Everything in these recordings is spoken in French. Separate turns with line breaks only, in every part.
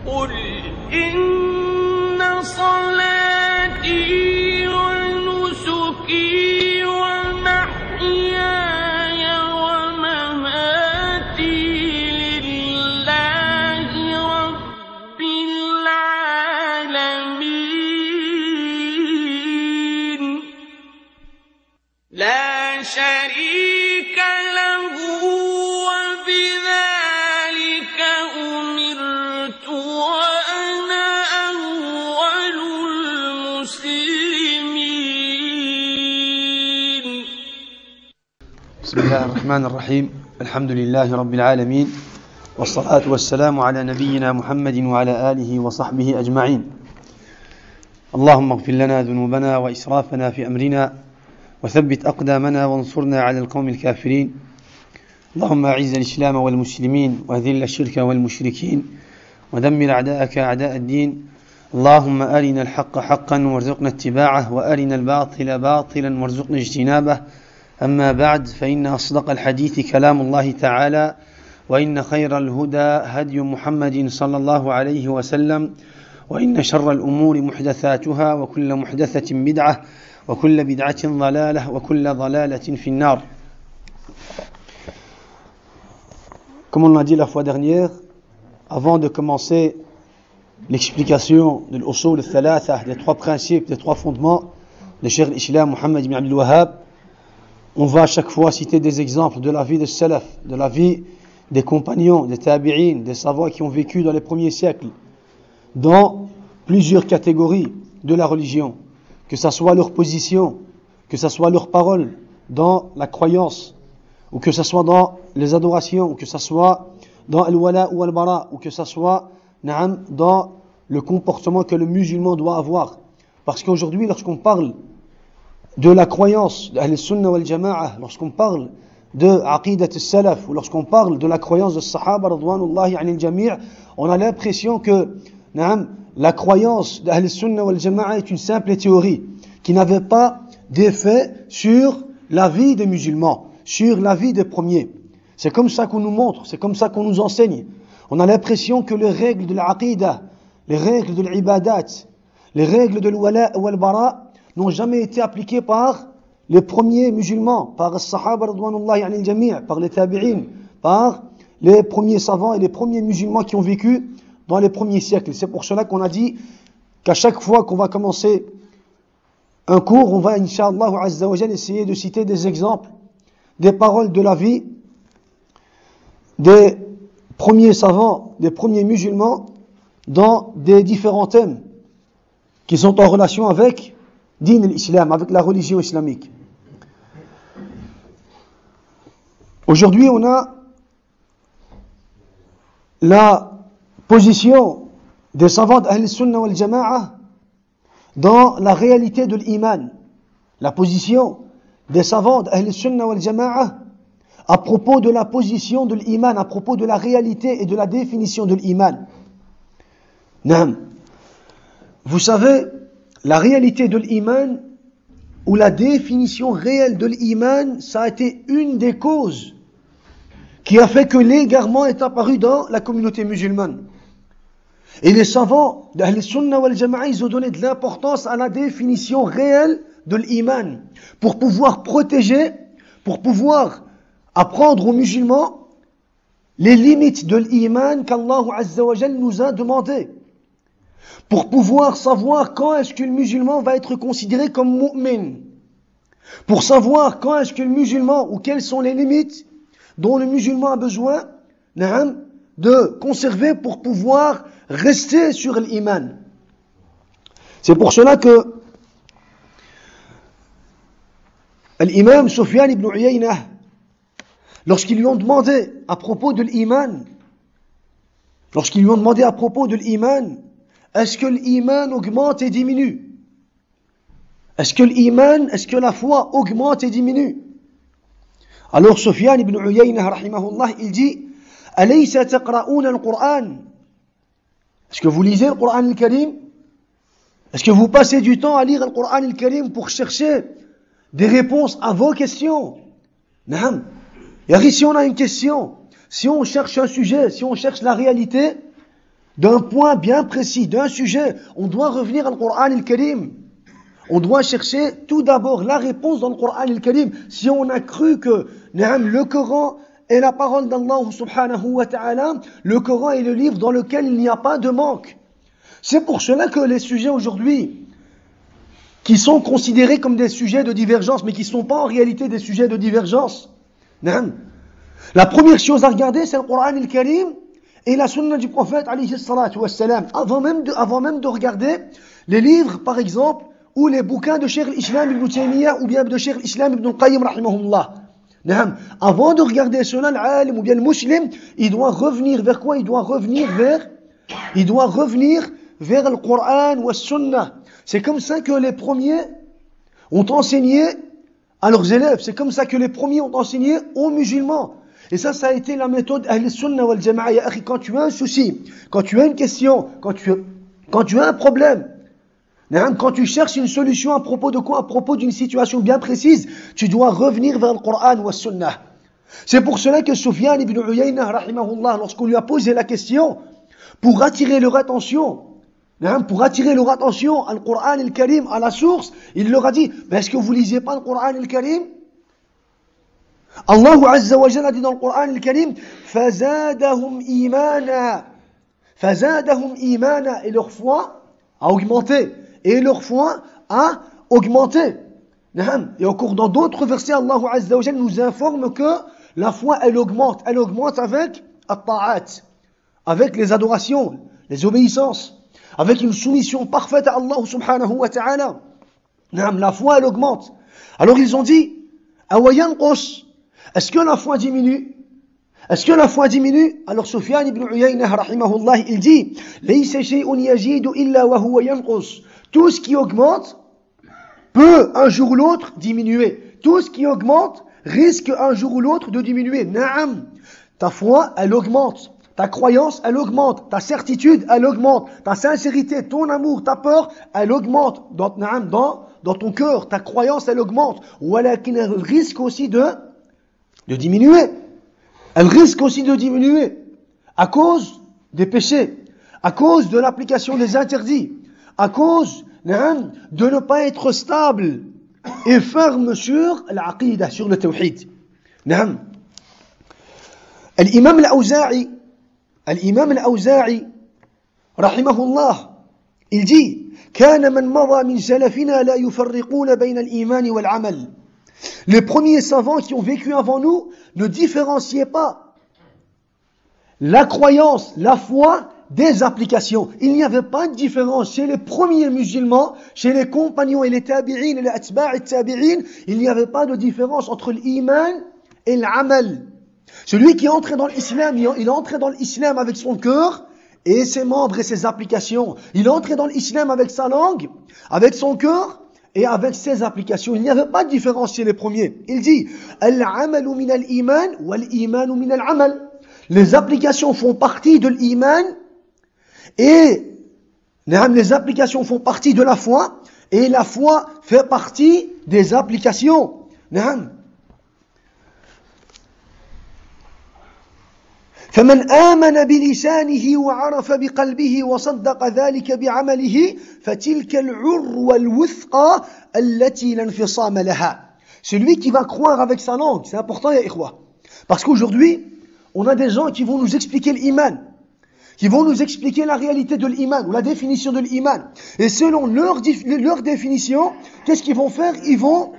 قل إن صلاتي ونسكي ومحياي ومماتي لله رب العالمين لا شريك له وبذلك أمرت وأنا أول المسلمين.
بسم الله الرحمن الرحيم. الحمد لله رب العالمين، والصلاة والسلام على نبينا محمد وعلى آله وصحبه أجمعين. اللهم اغفر لنا ذنوبنا وإسرافنا في أمرنا وثبت أقدامنا وانصرنا على القوم الكافرين. اللهم أعز الإسلام والمسلمين وأذل الشرك والمشركين ودمر أعداءك أعداء الدين. اللهم أرنا الحق حقا وارزقنا اتباعه وأرنا الباطل باطلا وارزقنا اجتنابه. أما بعد، فإن أصدق الحديث كلام الله تعالى، وإن خير الهدى هدي محمد صلى الله عليه وسلم، وإن شر الأمور محدثاتها وكل محدثة بدعة وكل بدعة ضلالة وكل ضلالة في النار. Comme on l'a dit la fois dernière, avant de commencer l'explication de l'usul al-thalatha, des trois principes, des trois fondements de Cheikh al-Islam Muhammad ibn Abdul Wahhab, on va à chaque fois citer des exemples de la vie des salaf, de la vie des compagnons, des tabi'in, des savants qui ont vécu dans les premiers siècles, dans plusieurs catégories de la religion, que ce soit leur position, que ce soit leur parole dans la croyance, ou que ce soit dans les adorations, ou que ce soit dans al-wala ou al-bara, ou que ce soit dans le comportement que le musulman doit avoir. Parce qu'aujourd'hui, lorsqu'on parle de la croyance de Ahl-Sunnah wal-Jama'ah, lorsqu'on parle de Aqidat al-Salaf, ou lorsqu'on parle de la croyance de Sahaba radwanullahi anil jami', on a l'impression que la croyance de Ahl-Sunnah wal-Jama'ah est une simple théorie qui n'avait pas d'effet sur la vie des musulmans, sur la vie des premiers. C'est comme ça qu'on nous montre, c'est comme ça qu'on nous enseigne. On a l'impression que les règles de l'Aqidah, les règles de l'ibadat, les règles de l'wala ou al-bara n'ont jamais été appliquées par les premiers musulmans, par les Sahaba radwanullahi anil jami', par les tabi'in, par les premiers savants et les premiers musulmans qui ont vécu dans les premiers siècles. C'est pour cela qu'on a dit qu'à chaque fois qu'on va commencer un cours, on va, Inch'Allah Azza wa Jal, essayer de citer des exemples, des paroles de la vie des premiers savants, des premiers musulmans, dans des différents thèmes qui sont en relation avec Din al-Islam, avec la religion islamique. Aujourd'hui, on a la position des savants d'Ahl-Sunnah wal-Jama'ah dans la réalité de l'iman. La position des savants d'Ahl-Sunnah wal-Jama'ah à propos de la position de l'iman, à propos de la réalité et de la définition de l'iman. Vous savez, la réalité de l'iman ou la définition réelle de l'iman, ça a été une des causes qui a fait que l'égarement est apparu dans la communauté musulmane. Et les savants d'Ahl-Sunnah wal-Jama'ah, ils ont donné de l'importance à la définition réelle de l'iman pour pouvoir protéger, pour pouvoir apprendre aux musulmans les limites de l'iman qu'Allah Azza wa Jal nous a demandé, pour pouvoir savoir quand est-ce que le musulman va être considéré comme mu'min, pour savoir quand est-ce que le musulman, ou quelles sont les limites dont le musulman a besoin de conserver pour pouvoir rester sur l'iman. C'est pour cela que l'imam Sufyan ibn Uyaynah, lorsqu'ils lui ont demandé à propos de l'iman, est-ce que l'iman augmente et diminue? Est-ce que la foi augmente et diminue? Alors Sufyan ibn Uyaynah rahimahullah, il dit: Alaysa taqra'una al-Qur'an? Est-ce que vous lisez le Qur'an al-Karim? Est-ce que vous passez du temps à lire le Qur'an al-Karim pour chercher des réponses à vos questions? Naam. Et si on a une question, si on cherche un sujet, si on cherche la réalité, d'un point bien précis, d'un sujet, on doit revenir au Coran al-Karim. On doit chercher tout d'abord la réponse dans le Coran al-Karim. Si on a cru que le Coran est la parole d'Allah subhanahu wa ta'ala, le Coran est le livre dans lequel il n'y a pas de manque. C'est pour cela que les sujets aujourd'hui, qui sont considérés comme des sujets de divergence, mais qui ne sont pas en réalité des sujets de divergence. La première chose à regarder, c'est le Coran al-Karim et la sunna du prophète, alayhi salatu wassalam, avant même de regarder les livres, par exemple, ou les bouquins de Cheikh al-Islam ibn Taymiyyah, ou bien de Cheikh al-Islam ibn al-Qayyim, rahimahullah. Avant de regarder cela, l'alim ou bien le musulman, il doit revenir vers quoi? Il doit revenir vers le Coran ou la sunna. C'est comme ça que les premiers ont enseigné à leurs élèves. C'est comme ça que les premiers ont enseigné aux musulmans. Et ça a été la méthode Ahl Sunnah wal Jama'a. Ya akhi, quand tu as un souci, quand tu as une question, quand tu as un problème, quand tu cherches une solution à propos de quoi? À propos d'une situation bien précise, tu dois revenir vers le Coran ou la Sunnah. C'est pour cela que Sufyan ibn Uyayna, rahimahullah, lorsqu'on lui a posé la question, pour attirer leur attention à le Coran al-Karim, à la source, il leur a dit, mais est-ce que vous lisez pas le Coran al-Karim? Allah Azza wa Jalla dit dans le Coran al-Karim, فَزَادَهُمْ إِيمَانًا, et leur foi a augmenté. Et encore dans d'autres versets, Allah Azza wa Jalla nous informe que la foi, elle augmente avec at-ta'at, avec les adorations, les obéissances, avec une soumission parfaite à Allah subhanahu wa ta'ala. La foi, elle augmente. Alors ils ont dit, est-ce que la foi diminue? Alors Sufyan ibn Uyayna, rahimahullah, il dit, لَيْسَ شَيْءٌ يَزِيدُ إِلَّا وَهُوَ يَنْقُصُ. Tout ce qui augmente peut un jour ou l'autre diminuer. Tout ce qui augmente risque un jour ou l'autre de diminuer. Ta foi, elle augmente. Ta croyance, elle augmente. Ta certitude, elle augmente. Ta sincérité, ton amour, ta peur, elle augmente. Dans ton cœur, ta croyance, elle augmente. ولكن elle risque aussi de diminuer. Elle risque aussi de diminuer à cause des péchés, à cause de l'application des interdits, à cause de ne pas être stable et ferme sur l'aqidah, sur le tawhid. L'imam al-Awza'i, rahimahullah, il dit, كان من مضى من سلفنا لا يفرقون بين الإيمان والعمل. Les premiers savants qui ont vécu avant nous ne différenciaient pas la croyance, la foi des applications. Il n'y avait pas de différence chez les premiers musulmans, chez les compagnons et les tabi'in et les atba' et tabi'in. Il n'y avait pas de différence entre l'iman et l'amal. Celui qui est entré dans l'islam, il est entré dans l'islam avec son cœur et ses membres et ses applications. Il est entré dans l'islam avec sa langue, avec son cœur et avec ses applications. Il n'y avait pas de différence chez les premiers. Il dit, al-amalu min al-iman wal-imanu min al-amal. Les applications font partie de l'iman et les applications font partie de la foi et la foi fait partie des applications. فمن آمن بلسانه وعرف بقلبه وصدق ذلك بعمله فتلك العروة الوثقى التي لا انفصام لها. Celui qui va croire avec sa langue, c'est important ya ikhwa. Parce qu'aujourd'hui, on a des gens qui vont nous expliquer l'iman, qui vont nous expliquer la réalité de l'iman ou la définition de l'iman. Et selon leur définition, qu'est-ce qu'ils vont faire? Ils vont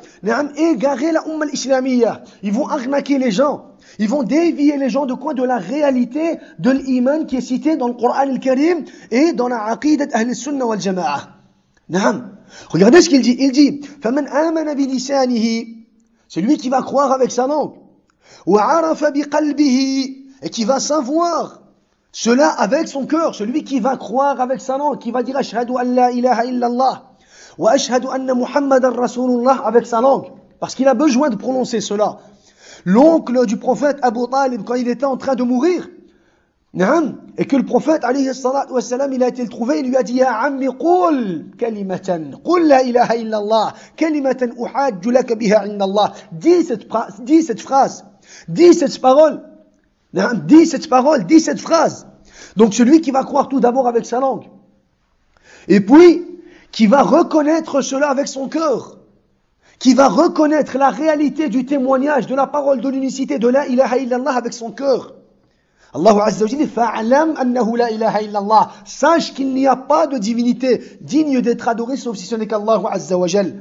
égarer la umma al-islamiyya. Ils vont arnaquer les gens. Ils vont dévier les gens de quoi? De la réalité de l'iman qui est citée dans le Coran al-Karim et dans la aqidat Ahl Sunnah wal Jama'a. Regardez ce qu'il dit. Il dit, فَمَنْ آمَنَ بِلِسَانِهِ, celui qui va croire avec sa langue, وَعَرَفَ بِقَلْبِهِ, et qui va savoir cela avec son cœur, celui qui va croire avec sa langue, qui va dire ashhadu an la ilaha illallah wa ashhadu anna muhammadan rasulullah avec sa langue, parce qu'il a besoin de prononcer cela. L'oncle du prophète Abu Talib, quand il était en train de mourir, et que le prophète alayhi salatu wassalam, il a été le trouvé, il lui a dit ya ammi qul kalimatan qul la ilaha illallah kalimatan uhajju laka biha inda Allah. Dis cette phrase, dis cette parole, dis cette phrase, Donc celui qui va croire tout d'abord avec sa langue, et puis qui va reconnaître cela avec son cœur, qui va reconnaître la réalité du témoignage de la parole de l'unicité de la ilaha illallah avec son cœur. Allah Azza wa Jalla dit fa'alam annahu la ilaha illallah. Sache qu'il n'y a pas de divinité digne d'être adorée sauf si ce n'est qu'Allah Azza wa Jalla.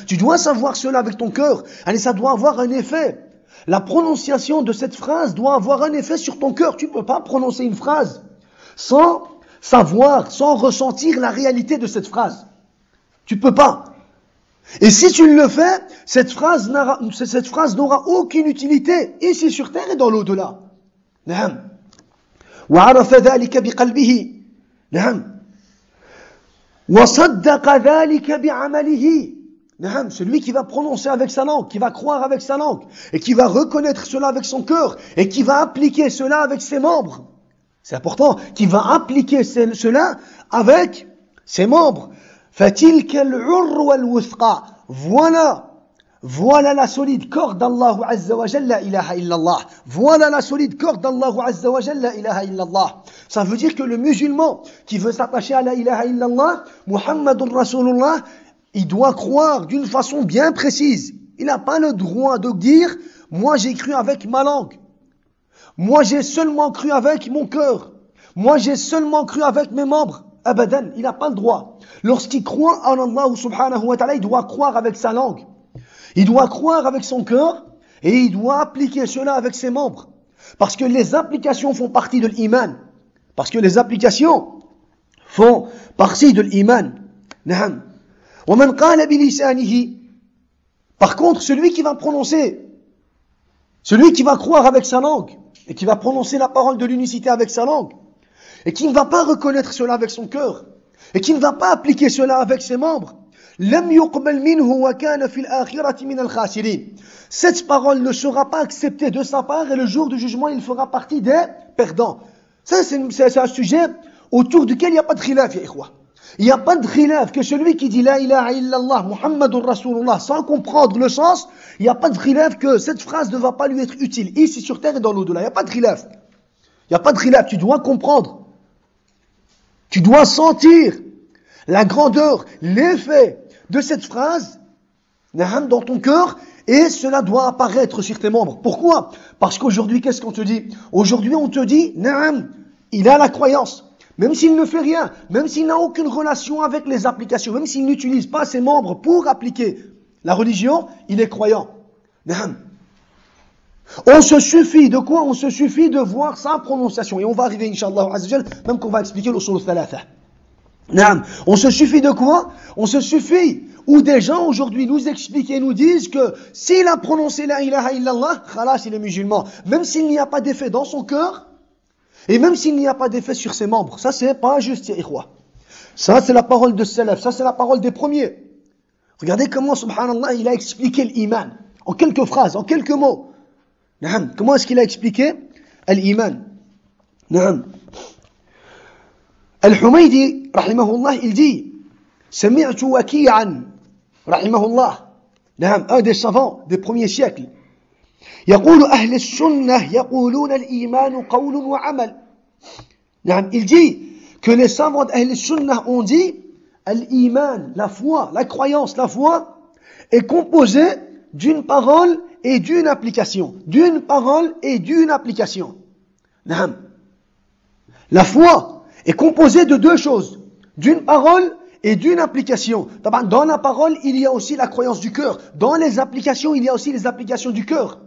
Tu dois savoir cela avec ton cœur. Et ça doit avoir un effet. La prononciation de cette phrase doit avoir un effet sur ton cœur. Tu ne peux pas prononcer une phrase sans savoir, sans ressentir la réalité de cette phrase. Tu ne peux pas. Et si tu le fais, cette phrase n'aura aucune utilité ici sur terre et dans l'au-delà. نعم وعرف ذلك بقلبه نعم وصدق ذلك بعمله نعم celui qui va prononcer avec sa langue, qui va croire avec sa langue et qui va reconnaître cela avec son cœur et qui va appliquer cela avec ses membres. C'est important, qui va appliquer cela avec ses membres. فَتِلْكَ الْعُرْوَ الْوُثْقَى Voilà la solide corde d'Allah Azza wa Jalla, la ilaha illallah. Voilà la solide corde d'Allah Azza wa Jalla, la ilaha illallah. Ça veut dire que le musulman qui veut s'attacher à la ilaha illallah, Muhammadun Rasulullah, il doit croire d'une façon bien précise. Il n'a pas le droit de dire, moi j'ai cru avec ma langue. Moi j'ai seulement cru avec mon cœur. Moi j'ai seulement cru avec mes membres. Abadan, il n'a pas le droit. Lorsqu'il croit en Allah subhanahu wa ta'ala, il doit croire avec sa langue. Il doit croire avec son cœur et il doit appliquer cela avec ses membres. Parce que les applications font partie de l'iman. Parce que les applications font partie de l'iman. Na'am. وَمَنْ قَالَ بِلِسَانِهِ Par contre, celui qui va prononcer, celui qui va croire avec sa langue et qui va prononcer la parole de l'unicité avec sa langue et qui ne va pas reconnaître cela avec son cœur et qui ne va pas appliquer cela avec ses membres, لم يقبل منه وكان في الآخرة من الخاسرين. Cette parole ne sera pas acceptée de sa part et le jour du jugement il fera partie des perdants. Ça c'est un sujet autour duquel il n'y a pas de khilaf, ya ikhwa. Il n'y a pas de khilaf que celui qui dit la ilaha illallah Muhammadur Rasulullah sans comprendre le sens, il n'y a pas de khilaf que cette phrase ne va pas lui être utile ici sur terre et dans l'au-delà. Il n'y a pas de khilaf. Il n'y a pas de khilaf, tu dois comprendre. Tu dois sentir la grandeur, l'effet de cette phrase dans ton cœur et cela doit apparaître sur tes membres. Pourquoi? Parce qu'aujourd'hui, qu'est-ce qu'on te dit? Aujourd'hui, on te dit, il a la croyance. Même s'il ne fait rien, même s'il n'a aucune relation avec les applications, même s'il n'utilise pas ses membres pour appliquer la religion, il est croyant. On se suffit de quoi? On se suffit de voir sa prononciation. Et on va arriver, Inch'Allah, même qu'on va expliquer l'usul al-thalatha. On se suffit de quoi? On se suffit où des gens aujourd'hui nous expliquent et nous disent que s'il a prononcé la ilaha illallah, khalas, il est musulman. Même s'il n'y a pas d'effet dans son cœur, et même s'il n'y a pas d'effet sur ses membres. Ça c'est pas juste, ya ikhwa. Ça c'est la parole de salaf, ça c'est la parole des premiers. Regardez comment, subhanallah, il a expliqué l'iman. En quelques phrases, en quelques mots. Comment est-ce qu'il a expliqué l'iman? Al-Humaydi, rahimahullah, il dit سمعت وكيعا رحمه الله un des savants des premiers siècles يقول أهل السنة يقولون الإيمان قول وعمل. Il dit que les savants d'Ahl Sunnah ont dit l'iman, la foi, la croyance, la foi est composée d'une parole et d'une application. D'une parole et d'une application. La foi est composée de deux choses. D'une parole et d'une application. Dans la parole, il y a aussi la croyance du cœur. Dans les applications, il y a aussi les applications du cœur.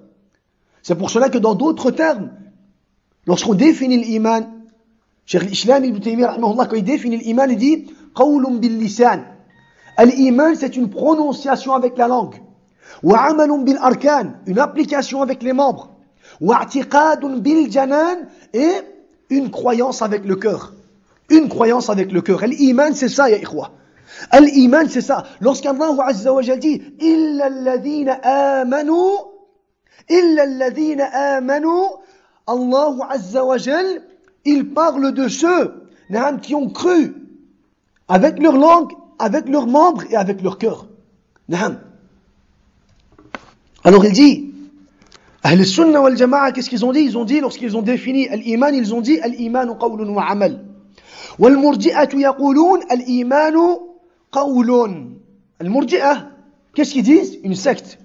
C'est pour cela que dans d'autres termes, lorsqu'on définit l'iman, Cheikh l'Islam Ibn Taymiyyah, quand il définit l'iman, il dit qawlun bil lisan. L'iman, c'est une prononciation avec la langue. Wa amalun bil arkan, une application avec les membres. Wa i'tiqadun bil janan, et une croyance avec le cœur. Une croyance avec le cœur. L'iman, c'est ça, ya ikhwa. L'iman, c'est ça. Lorsqu'Allah Azza wa Jalla dit illa alladhina amanu, Allah Azza wa Jalla, il parle de ceux qui ont cru avec leur langue, avec leurs membres et avec leur cœur. Alors il dit Ahl al-Sunnah wal Jama'a, qu'est-ce qu'ils ont dit? Ils ont dit, lorsqu'ils ont défini l'iman, ils ont dit al-imanu qawlun wa amal. Wal murji'atu yaqulun al-imanu qawlun. Al-Murji'a, qu'est-ce qu'ils disent? Une secte,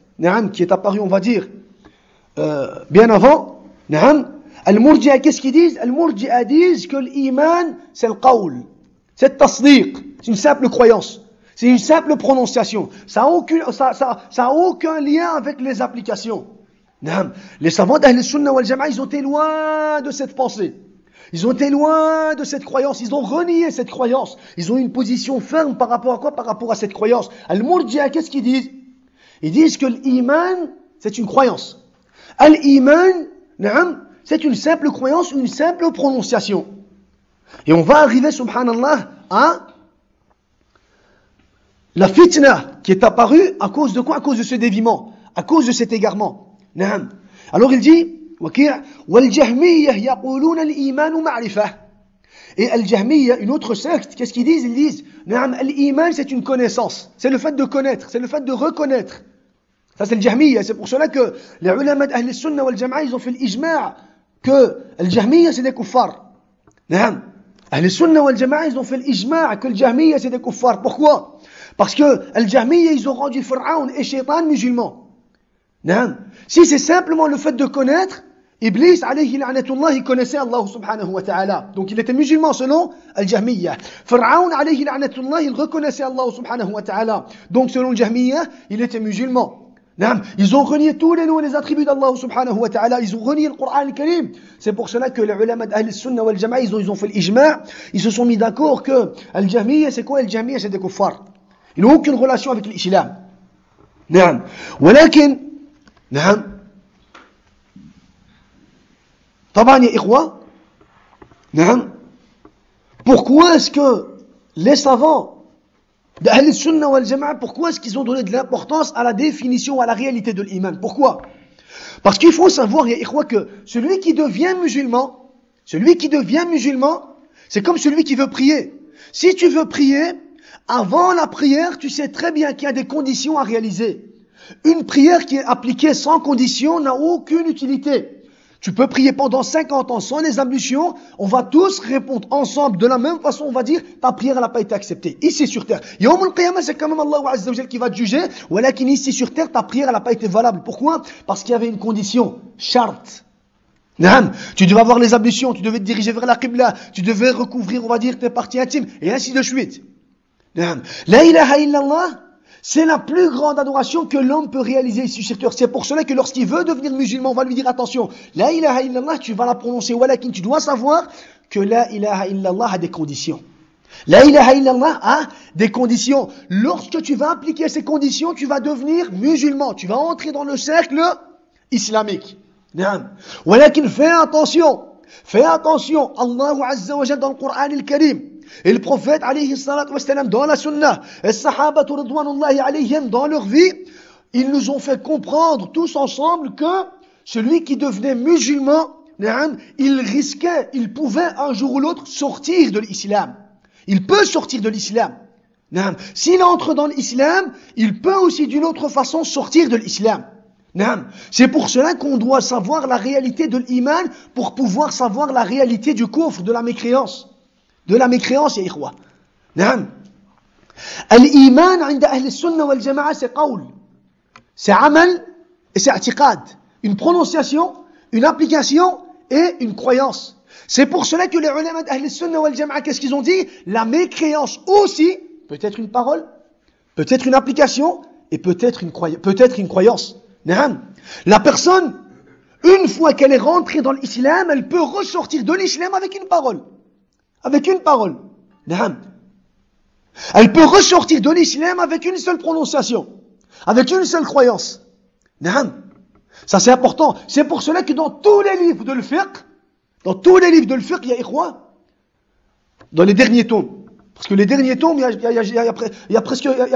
qui est apparue, on va dire, bien avant. Al-Murji'a, qu'est-ce qu'ils disent? Al-Murji'a disent que l'iman, c'est le qawl, c'est le tasdiq, c'est une simple croyance, c'est une simple prononciation. Ça a aucun lien avec les applications. Les savants d'Ahl Sunnah wal Jama'a, ils ont été loin de cette pensée. Ils ont été loin de cette croyance. Ils ont renié cette croyance. Ils ont une position ferme par rapport à quoi? Par rapport à cette croyance. Al-Murji'a, qu'est-ce qu'ils disent? Ils disent que l'iman, c'est une croyance. Al-iman, c'est une simple croyance, une simple prononciation. Et on va arriver, subhanallah, à la fitna qui est apparue à cause de quoi? À cause de ce déviement, à cause de cet égarement. Alors il dit, وَالْجَهْمِيَّةِ يَقُولُونَ الْإِيمَانُ مَعْرِفَةٌ. Et Al-Jahmiyya, une autre secte, qu'est-ce qu'ils disent? Ils disent, l'iman, c'est une connaissance. C'est le fait de connaître, c'est le fait de reconnaître. Ça, c'est le Jahmiyya. C'est pour cela que les ulama d'Ahl Sunnah wal Jama'a, ils ont fait l'ijma' que Al-Jahmiyya, c'est des kuffars. Ahl Sunnah wal Jama'a, ils ont fait l'ijma' que le Jahmiyya, c'est des kuffars. Pourquoi? Parce que Al-Jahmiyya, ils ont rendu Pharaon et Shaitan musulmans. Si c'est simplement le fait de connaître, Iblis, alayhi la'natullah, il connaissait Allah subhanahu wa ta'ala. Donc il était musulman selon Al-Jahmiyya. Pharaon, alayhi la'natullah, il reconnaissait Allah subhanahu wa ta'ala. Donc selon Al-Jahmiyya, il était musulman. Ils ont renié tous les noms et les attributs d'Allah subhanahu wa ta'ala. Ils ont renié le Coran al-Karim. C'est pour cela que les ulama d'Ahl Sunnah wal Jama'a, ils ont fait l'ijma'. Ils se sont mis d'accord que Al-Jahmiyya, c'est quoi? Al-Jahmiyya, c'est des kuffars. Ils n'ont aucune relation avec l'islam. ولكن طبعا يا إخوة pourquoi est-ce que les savants d'Ahl Sunnah wal Jama'a, pourquoi est-ce qu'ils ont donné de l'importance à la définition, à la réalité de l'iman? Pourquoi? Parce qu'il faut savoir, ya ikhwa, que celui qui devient musulman, c'est comme celui qui veut prier. Si tu veux prier, avant la prière, tu sais très bien qu'il y a des conditions à réaliser. Une prière qui est appliquée sans condition n'a aucune utilité. Tu peux prier pendant 50 ans sans les ablutions, on va tous répondre ensemble de la même façon, on va dire, ta prière n'a pas été acceptée. Ici sur terre. Yawm al-Qiyamah, c'est quand même Allah Azza wa Jal qui va te juger, walakin ici sur terre, ta prière n'a pas été valable. Pourquoi? Parce qu'il y avait une condition, charte. Tu devais avoir les ablutions, tu devais te diriger vers la Qibla, tu devais recouvrir, on va dire, tes parties intimes, et ainsi de suite. La ilaha illallah, c'est la plus grande adoration que l'homme peut réaliser ici sur terre. C'est pour cela que lorsqu'il veut devenir musulman, on va lui dire attention, la ilaha illallah, tu vas la prononcer, walakin tu dois savoir que la ilaha illallah a des conditions. La ilaha illallah a des conditions. Lorsque tu vas appliquer ces conditions, tu vas devenir musulman, tu vas entrer dans le cercle islamique. Walakin fais attention, Allah Azza wa Jal dans le Coran al-Karim, et le prophète alayhi salatu wa salam dans la sunna, et les sahaba ridwanullahi alayhim dans leur vie, ils nous ont fait comprendre tous ensemble que celui qui devenait musulman, il risquait, il pouvait un jour ou l'autre sortir de l'islam. Il peut sortir de l'islam. S'il entre dans l'islam, il peut aussi d'une autre façon sortir de l'islam. C'est pour cela qu'on doit savoir la réalité de l'iman pour pouvoir savoir la réalité du kufr, de la mécréance. De la mécréance, ya ikhwa. Al-iman, عند أهل السنة والجماعة, c'est qawl. C'est amal et c'est i'tiqad. Une prononciation, une application et une croyance. C'est pour cela que les ulama d'Ahl Sunnah wal Jama'a, qu'est-ce qu'ils ont dit? La mécréance aussi, peut-être une parole, peut-être une application et peut-être une croyance. La personne, une fois qu'elle est rentrée dans l'islam, elle peut ressortir de l'islam avec une parole. Avec une parole. Elle peut ressortir de l'islam avec une seule prononciation. Avec une seule croyance. Ça c'est important. C'est pour cela que dans tous les livres de l'fiqh, il y a ikhwa, dans les derniers tomes. Parce que les derniers tomes, il y a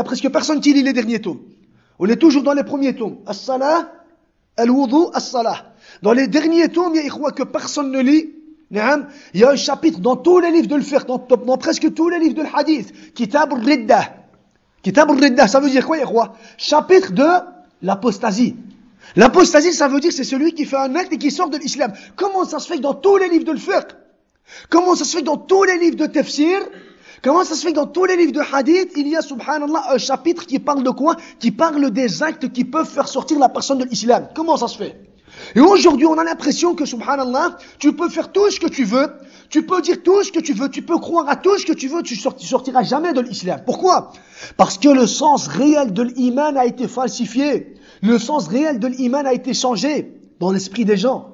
presque personne qui lit les derniers tomes. On est toujours dans les premiers tomes. As-salah, al-wudu, as-salah. Dans les derniers tomes, il y a ikhwa que personne ne lit. Il y a un chapitre dans tous les livres de l'fiqh, dans presque tous les livres de l'hadith. Kitab al-riddah. Kitab al-riddah, ça veut dire quoi, ikhwa? Chapitre de l'apostasie. L'apostasie, ça veut dire c'est celui qui fait un acte et qui sort de l'islam. Comment ça se fait que dans tous les livres de fiqh, comment ça se fait que dans tous les livres de tafsir, comment ça se fait que dans tous les livres de hadith, il y a, subhanallah, un chapitre qui parle de quoi? Qui parle des actes qui peuvent faire sortir la personne de l'islam. Comment ça se fait? Et aujourd'hui, on a l'impression que, subhanallah, tu peux faire tout ce que tu veux, tu peux dire tout ce que tu veux, tu peux croire à tout ce que tu veux, tu sortiras jamais de l'islam. Pourquoi? Parce que le sens réel de l'iman a été falsifié. Le sens réel de l'iman a été changé dans l'esprit des gens.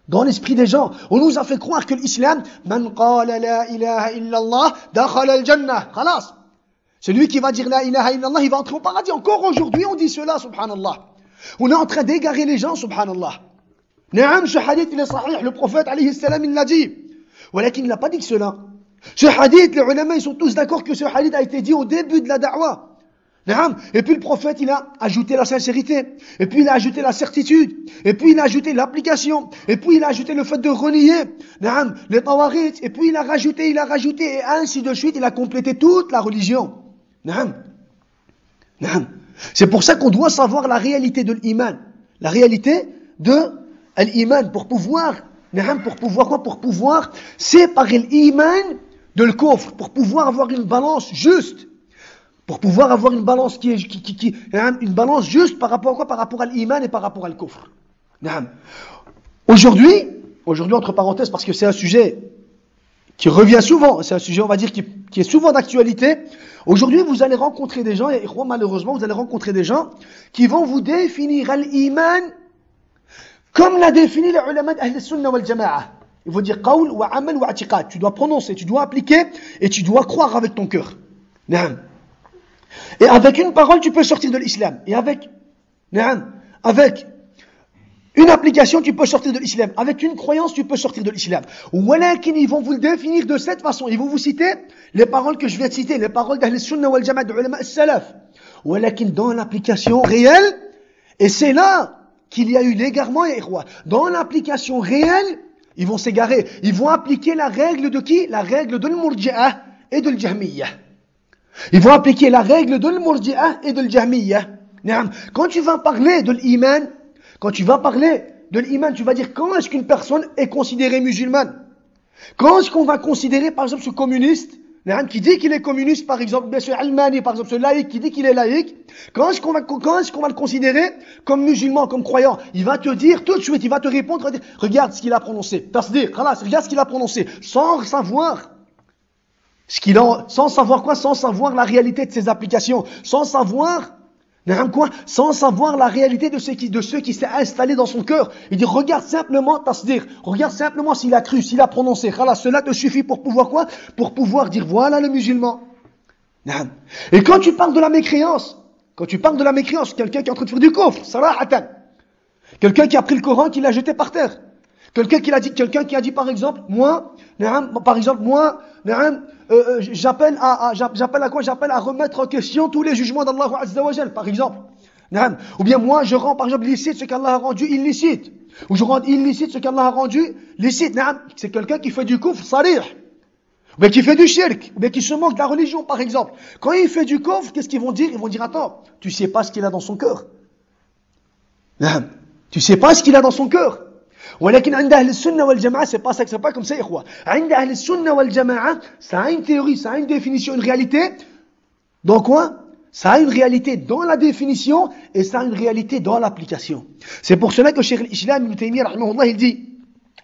Dans l'esprit des gens. On nous a fait croire que l'islam, man qala la ilaha illallah, dakhala al-jannah. Khalas. Celui qui va dire la ilaha illallah, il va entrer au paradis. Encore aujourd'hui, on dit cela, subhanallah. On est en train d'égarer les gens, subhanallah. Naam, ce hadith, il est sahih. Le prophète, alayhi salam, il l'a dit. Walakin, il n'a pas dit que cela. Ce hadith, les ulama, ils sont tous d'accord que ce hadith a été dit au début de la da'wah. Et puis le prophète, il a ajouté la sincérité, et puis il a ajouté la certitude, et puis il a ajouté l'application, et puis il a ajouté le fait de renier les tawarit, et puis il a rajouté, et ainsi de suite, il a complété toute la religion. C'est pour ça qu'on doit savoir la réalité de l'iman, la réalité de l'iman, pour pouvoir quoi? Pour pouvoir séparer l'iman de le kufr, pour pouvoir avoir une balance juste. Pour pouvoir avoir une balance une balance juste par rapport à quoi? Par rapport à l'iman et par rapport à le kufr. Aujourd'hui, entre parenthèses, parce que c'est un sujet qui revient souvent, c'est un sujet, on va dire, qui est souvent d'actualité. Aujourd'hui, vous allez rencontrer des gens, et malheureusement, vous allez rencontrer des gens qui vont vous définir l'iman comme l'a défini les ulama d'Ahl al-Sunnah wal Jama'a. Ils vont dire qawl wa amal wa i'tiqad. Tu dois prononcer, tu dois appliquer, et tu dois croire avec ton cœur. Et avec une parole, tu peux sortir de l'islam. Et avec une application, tu peux sortir de l'islam. Avec une croyance, tu peux sortir de l'islam. Walakin, ils vont vous le définir de cette façon. Ils vont vous citer les paroles que je viens de citer, les paroles d'Ahl al-Sunnah wal Jama'a, de ulama al-Salaf. Walakin, dans l'application réelle, et c'est là qu'il y a eu l'égarement, et dans l'application réelle, ils vont s'égarer. Ils vont appliquer la règle de qui? La règle de l'Murji'ah et de l'Jahmiyyah. Ils vont appliquer la règle de l'Murji'ah et de l'Jahmiyyah. Quand tu vas parler de l'iman, tu vas dire quand est-ce qu'une personne est considérée musulmane? Quand est-ce qu'on va considérer, par exemple, ce communiste, qui dit qu'il est communiste, par exemple, ce Almani, par exemple, ce laïc qui dit qu'il est laïc, quand est-ce qu'on va le considérer comme musulman, comme croyant? Il va te dire tout de suite, il va te répondre, regarde ce qu'il a prononcé. Tasdir, regarde ce qu'il a prononcé, sans savoir quoi? Sans savoir la réalité de ses applications, sans savoir la réalité de ceux qui s'est installé dans son cœur. Il dit regarde simplement tasdir, regarde simplement s'il a cru, s'il a prononcé. Cela te suffit pour pouvoir quoi? Pour pouvoir dire voilà le musulman. Et quand tu parles de la mécréance, quelqu'un qui est en train de faire du kufr, sarahatan, quelqu'un qui a pris le Coran, qui l'a jeté par terre. Quelqu'un qui a dit par exemple, moi, j'appelle à quoi? J'appelle à remettre en question tous les jugements d'Allah Azza wa Jal, par exemple. Ou bien moi, je rends par exemple licite ce qu'Allah a rendu illicite. Ou je rends illicite ce qu'Allah a rendu licite. C'est quelqu'un qui fait du kufr sarih. Ou bien qui fait du shirk. Ou bien qui se moque de la religion, par exemple. Quand il fait du kufr, qu'est-ce qu'ils vont dire? Ils vont dire, attends, tu sais pas ce qu'il a dans son cœur. Tu sais pas ce qu'il a dans son cœur. ولكن عند أهل السنة والجماعة c'est pas comme ça إخوة. عند أهل السنة والجماعة ça a une théorie, ça a une définition, une réalité. Donc quoi? Ça a une réalité dans la définition et ça a une réalité dans l'application. C'est pour cela que Cheikh al-Islam Ibn Taymiyyah rahimahullah il dit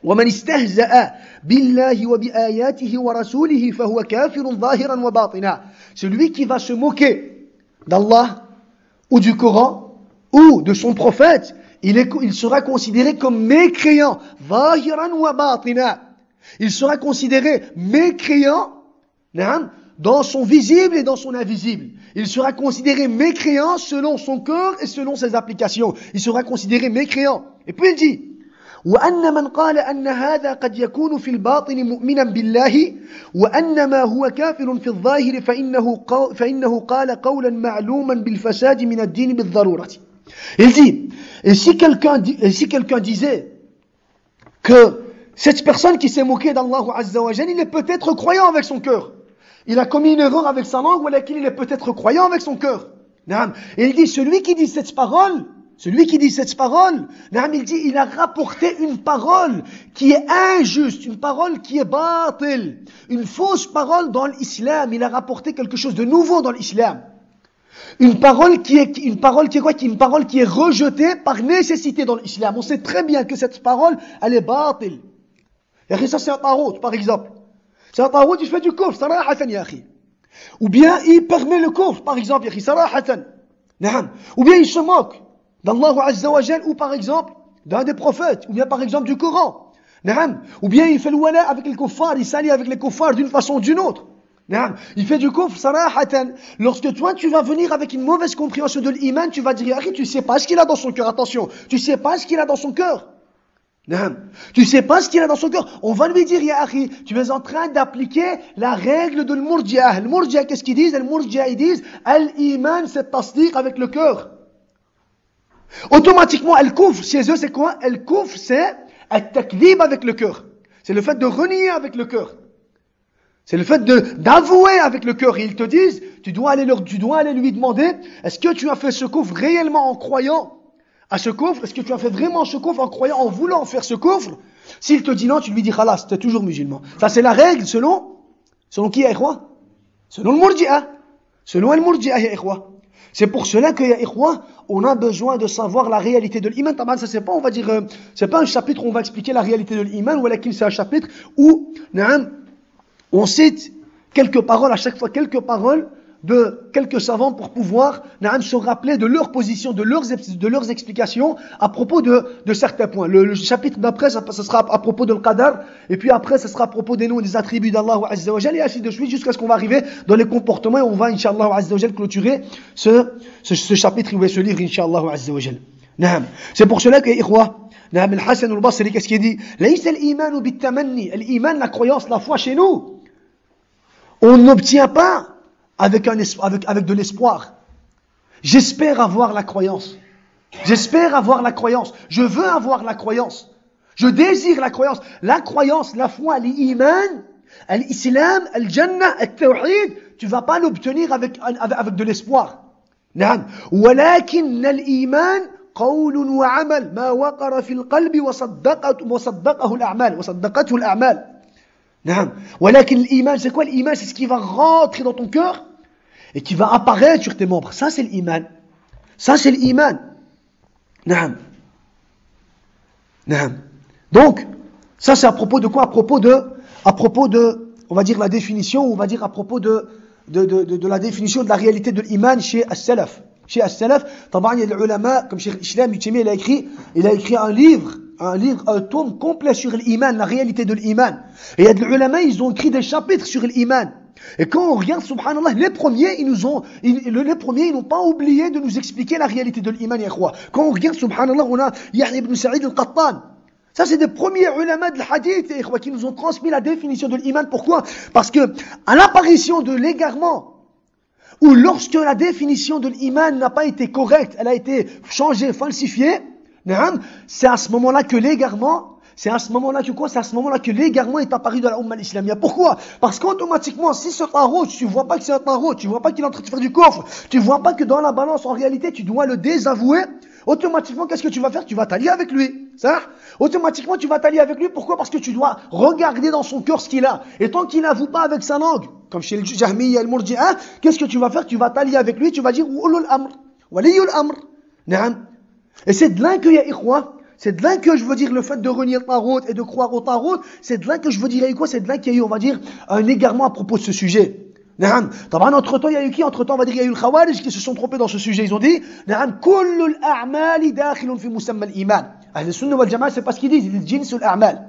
ومن استهزأ بالله وبآياته ورسوله فهو كافر ظاهرا وباطنا. Celui qui va se moquer d'Allah ou du Coran ou de son prophète, il sera considéré comme mécréant. Zahiran wa batina. Il sera considéré mécréant dans son visible et dans son invisible. Il sera considéré mécréant selon son cœur et selon ses applications. Il sera considéré mécréant. Et puis il dit وأن من قال أن هذا قد يكون في الباطن مؤمنا بالله وأن ما هو كافر في الظاهر فإنه قال قولا معلوما بالفساد من الدين بالضرورة. Il dit, et si quelqu'un disait que cette personne qui s'est moquée d'Allah Azza wa Jalla, il est peut-être croyant avec son cœur. Il a commis une erreur avec sa langue, mais il est peut-être croyant avec son cœur. Et il dit, celui qui dit cette parole, celui qui dit cette parole, il dit, il a rapporté une parole qui est injuste, une parole qui est batil, une fausse parole dans l'islam. Il a rapporté quelque chose de nouveau dans l'islam. Une parole qui est quoi? Une parole qui est rejetée par nécessité dans l'islam. On sait très bien que cette parole, elle est batil. Et ça, c'est un tarout, par exemple. C'est un tarout, il fait du kufr, sarahatan, ya akhi. Ou bien, il permet le kufr, par exemple, ya akhi, sarahatan. Ou bien, il se moque d'Allah Azza wa Jal, ou par exemple, d'un des prophètes, ou bien par exemple du Coran. Ou bien, il fait le wala avec les kuffars, il s'allie avec les kuffars d'une façon ou d'une autre. Il fait du kufr, sarahatan. Lorsque toi, tu vas venir avec une mauvaise compréhension de l'iman, tu vas dire, akhi, tu sais pas ce qu'il a dans son cœur, attention, tu sais pas ce qu'il a dans son cœur. Tu sais pas ce qu'il a dans son cœur. On va lui dire, ya akhi, tu es en train d'appliquer la règle de l'Murji'ah. L'Murji'ah, qu'est-ce qu'ils disent? L'Murji'ah, ils disent, al-iman, c'est tasdiq avec le cœur. Automatiquement, al-kufr, chez eux, c'est quoi? Al-kufr, c'est al-takdhib avec le cœur. C'est le fait de renier avec le cœur. C'est le fait d'avouer avec le cœur. Et ils te disent, tu dois aller lui demander, est-ce que tu as fait ce kufr réellement en croyant à ce kufr? Est-ce que tu as fait vraiment ce kufr en croyant, en voulant faire ce kufr? S'il te dit non, tu lui dis khalas, t'es toujours musulman. Ça, c'est la règle selon qui, ya ikhwa? Selon le Murji'ah. Selon le Murji'ah, ya ikhwa. C'est pour cela que, ya ikhwa, on a besoin de savoir la réalité de l'iman. Ça, c'est pas, on va dire, c'est pas un chapitre où on va expliquer la réalité de l'iman, ou c'est un chapitre où, on cite quelques paroles, à chaque fois quelques paroles de quelques savants pour pouvoir se rappeler de leur position, de leurs explications à propos de certains points. Le chapitre d'après, ça sera à propos de l'qadar, et puis après, ça sera à propos des noms et des attributs d'Allah Azza wa Jal, et ainsi de suite, jusqu'à ce qu'on va arriver dans les comportements, et on va, Inch'Allah Azza wa Jal, clôturer ce chapitre, ou ce livre, Inch'Allah Azza wa Jal. C'est pour cela que, ikhwa, Al-Hasan al-Basri, qu'est-ce qu'il dit? Laysa al-iman bit-tamanni. L'iman, la croyance, la foi chez nous, on n'obtient pas avec de l'espoir. J'espère avoir la croyance. J'espère avoir la croyance. Je veux avoir la croyance. Je désire la croyance. La croyance, la foi, l'iman, l'islam, al-jannah, al-tawhid, tu vas pas l'obtenir avec de l'espoir. ولكن الإيمان قول وعمل ما وقر في القلب وصدقته الأعمال. ولكن l'iman, c'est quoi l'iman? C'est ce qui va rentrer dans ton cœur et qui va apparaître sur tes membres. Ça, c'est l'iman. Ça, c'est l'iman. Donc, ça, c'est à propos de quoi? À propos de, on va dire la définition, ou on va dire à propos de la définition de la réalité de l'iman chez As-Salaf. Chez As-Salaf, il y a des ulama, comme Cheikh Islam, il a écrit un tome complet sur l'iman, la réalité de l'iman. Et il y a des ulama, ils ont écrit des chapitres sur l'iman. Et quand on regarde, subhanallah, les premiers, ils n'ont pas oublié de nous expliquer la réalité de l'iman, ya ikhwa. Quand on regarde, subhanallah, on a Yahya ibn Sa'id al-Qattan. Ça, c'est des premiers ulama de l'hadith, ya ikhwa, qui nous ont transmis la définition de l'iman. Pourquoi? Parce que, à l'apparition de l'égarement, ou lorsque la définition de l'iman n'a pas été correcte, elle a été changée, falsifiée, c'est à ce moment-là que l'égarement, c'est à ce moment-là que l'égarement est apparu dans la Ummah islamia. Pourquoi? Parce qu'automatiquement, si ce tarot, tu vois pas que c'est un tarot, tu vois pas qu'il est en train de faire du coffre, tu vois pas que dans la balance, en réalité, tu dois le désavouer, automatiquement, qu'est-ce que tu vas faire? Tu vas t'allier avec lui. Ça? Automatiquement, tu vas t'allier avec lui. Pourquoi? Parce que tu dois regarder dans son cœur ce qu'il a. Et tant qu'il n'avoue pas avec sa langue, comme chez le Jahmi et le Murji'ah, qu'est-ce que tu vas faire? Tu vas t'allier avec lui, tu vas dire Ulul Amr, Waliyul Amr. Et c'est de là que, ya ikhwa, c'est de là que je veux dire le fait de renier le tarot et de croire au tarot, c'est de là que je veux dire quoi? C'est de là qu'il y a eu, on va dire, un égarement à propos de ce sujet. Entre-temps, il y a eu qui? Entre-temps, on va dire, il y a eu le Khawarij qui se sont trompés dans ce sujet. Ils ont dit, Kullul a'mali dakhilun fi musamma al-iman. Ahl sunnah wal jama'a, c'est pas ce qu'ils disent. Ils disent jinsul a'mal.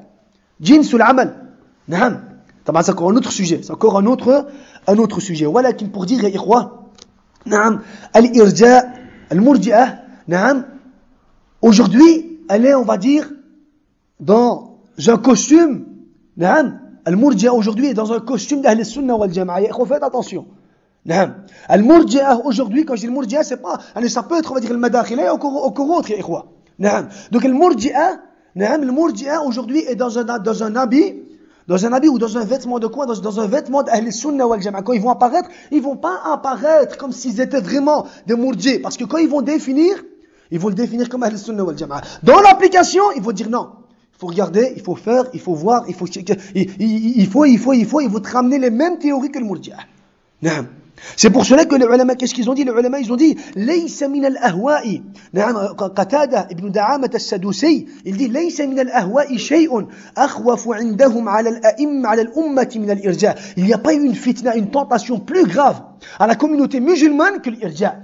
Jinsul amal. C'est encore un autre sujet. C'est encore un autre sujet. Walakin pour dire, ya ikhwa, al-irja, al-murji'ah, aujourd'hui, elle est, on va dire, dans un costume, Al-Murji'ah aujourd'hui est dans un costume d'Ahl Sunnah wal Jama'a. Il faut faire attention. Al-Murji'ah aujourd'hui, quand je dis Al-Murji'ah, c'est pas, ça peut être, on va dire, Al-Madakhila, encore autre, donc Al-Murji'ah aujourd'hui est dans un habit ou dans un vêtement de quoi? Dans un vêtement d'Ahl Sunnah wal Jama'a. Quand ils vont apparaître, ils vont pas apparaître comme s'ils étaient vraiment des Murji'. Parce que quand ils vont définir Ils vont le définir comme Ahl Sunnah wal Jama'a. Dans l'application, ils vont dire non. Il faut regarder, il faut faire, il faut voir, il faut te ramener les mêmes théories que le Murji'a. نعم. C'est pour cela que les ulama, qu'est-ce qu'ils ont dit? Les ulama, ils ont dit ليس من الأهواء. نعم. قتادة ابن دعامة السدوسي, il dit ليس من الأهواء شيء أخوف عندهم على الأئمة على الأمة من الإرجاء. Il n'y a pas eu une fitna, une tentation plus grave à la communauté musulmane que l'irja.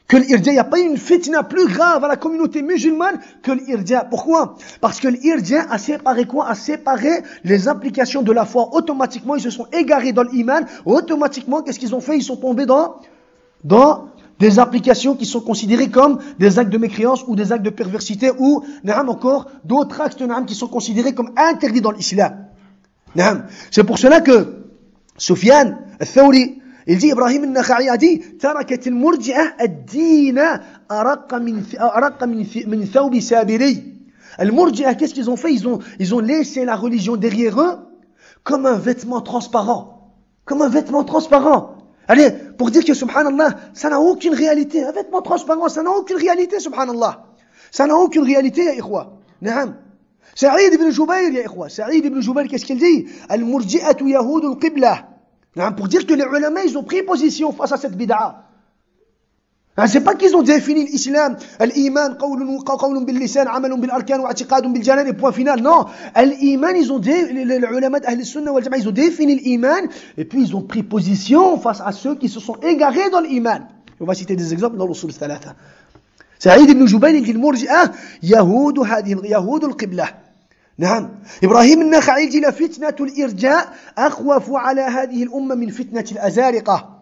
Que l'irja, il n'y a pas eu une fitna plus grave à la communauté musulmane que l'irja. Pourquoi? Parce que l'irja a séparé quoi? A séparé les implications de la foi. Automatiquement, ils se sont égarés dans l'iman. Automatiquement, qu'est-ce qu'ils ont fait? Ils sont tombés dans des applications qui sont considérées comme des actes de mécréance ou des actes de perversité ou, encore, d'autres actes qui sont considérés comme interdits dans l'islam. C'est pour cela que Sufyan al-Thawri, il dit, Ibrahim al-Nakha'i a dit, تركت المرجئة الدين أرق من ثوب سابري. المرجئة, qu'est-ce qu'ils ont fait? Ils ont laissé la religion derrière eux comme un vêtement transparent. Comme un vêtement transparent. Allez, pour dire que subhanallah, ça n'a aucune réalité. Un vêtement transparent, ça n'a aucune réalité, subhanallah. Ça n'a aucune réalité, ya ikhwa. Na'am. Sa'id ibn Jubayr, ya ikhwa. Sa'id ibn Jubayr, qu'est-ce qu'il dit? Al-murji'atu yahoud al-qibla. Pour dire que les ulama, ils ont pris position face à cette bid'a. C'est pas qu'ils ont défini l'islam, l'iman, qawlun bil lisan, amalun bil arkan, wa i'tiqadun bil janan, et point final. Non, l'iman, ils ont les ulama d'Ahl Sunnah wal Jama'a, ils ont défini l'iman, et puis ils ont pris position face à ceux qui se sont égarés dans l'iman. On va citer des exemples dans l'usul al-thalatha. Sa'id ibn Jubayr, il dit, al-murji'a, yahoud al-qibla. نعم إبراهيم النخعي dit la فتنة الإرجاء أخوف على هذه الأمة من فتنة الأزارقة.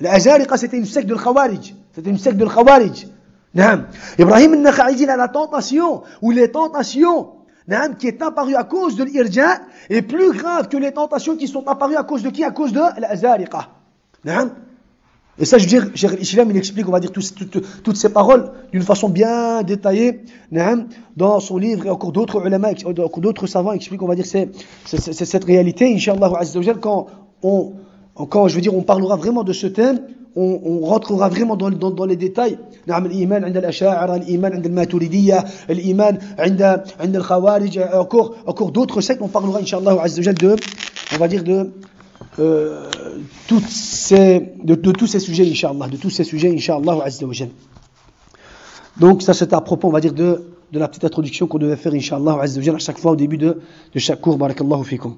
الأزارقة c'était une secte de Khawarij. C'était une secte de Khawarij. نعم إبراهيم النخعي dit la tentation ou les tentations نعم qui est apparue à cause de l'Irja est plus grave que les tentations qui sont apparues à cause de qui? À cause de l'Azariqa. نعم. Et ça, je veux dire, Cheikh al-Islam, il explique, on va dire, toutes ces paroles d'une façon bien détaillée, dans son livre, et encore d'autres ulama, d'autres savants expliquent, on va dire, c'est cette réalité, Inch'Allah Azza wa Jal, quand je veux dire, on parlera vraiment de ce thème, on rentrera vraiment dans les détails. L'iman عند الأشاعرة, l'iman عند الماتريدية, l'iman عند الخوارج, encore d'autres sectes, on parlera, Inch'Allah Azza wa Jal, on va dire, de tous ces sujets, Inch'Allah, Azza wa Jal. Donc ça c'est à propos, on va dire, de la petite introduction qu'on devait faire, Inch'Allah Azza wa Jal, à chaque fois au début de chaque cours. Barakallahu fikum.